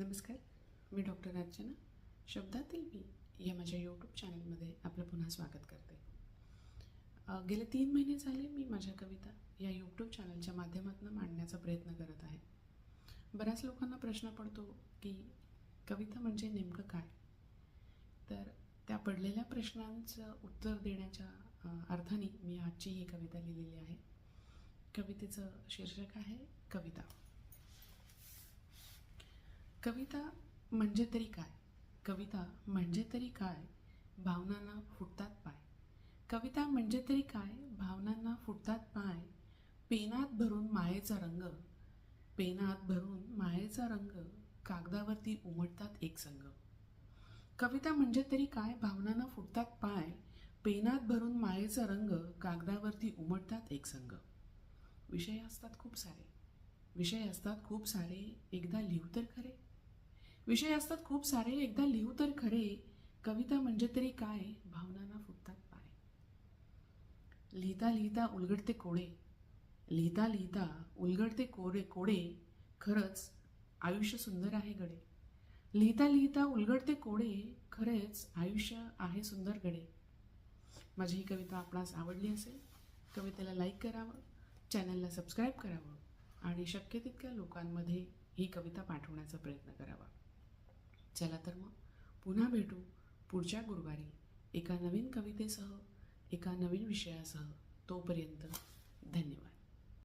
नमस्कार, मी डॉक्टर अर्चना. शब्दातील मी या माझ्या यूट्यूब चॅनलमध्ये आपलं पुन्हा स्वागत करते. गेले 3 महिने झाले मी माझ्या कविता या यूट्यूब चॅनलच्या माध्यमातून मांडण्याचा प्रयत्न करत आहे. बऱ्याच लोकांना प्रश्न पडतो की कविता म्हणजे नेमकं काय. तर त्या पडलेल्या प्रश्नांचं उत्तर देण्याच्या अर्थाने मी आजची ही कविता लिहिलेली आहे. कवितेचं शीर्षक आहे कविता. कविता म्हणजे तरी काय, कविता म्हणजे तरी काय, भावनांना फुटतात पाय. कविता म्हणजे तरी काय, भावनांना फुटतात पाय. पेनात भरून मायेचा रंग, पेनात भरून मायेचा रंग, कागदावरती उमटतात एक संग. कविता म्हणजे तरी काय, भावनांना फुटतात पाय. पेनात भरून मायेचा रंग, कागदावरती उमटतात एक संग. विषय असतात खूप सारे, विषय असतात खूप सारे, एकदा लिहू तर खरे. विषय असतात खूप सारे, एकदा लिहू तर खरे. कविता म्हणजे तरी काय, भावनांना फुटतात पाय. लिहिता लिहिता उलगडते कोडे, लिहिता लिहिता उलगडते कोडे कोडे, खरंच आयुष्य सुंदर आहे गडे. लिहिता लिहिता उलगडते कोडे, खरेच आयुष्य आहे सुंदर गडे. माझी ही कविता आपणास आवडली असेल, कवितेला लाईक करावं, चॅनलला सबस्क्राईब करावं आणि शक्य तितक्या लोकांमध्ये ही कविता पाठवण्याचा प्रयत्न करावा. चला तर मग पुन्हा भेटू पुढच्या गुरुवारी एका नवीन कवितेसह, एका नवीन विषयासह. तोपर्यंत धन्यवाद.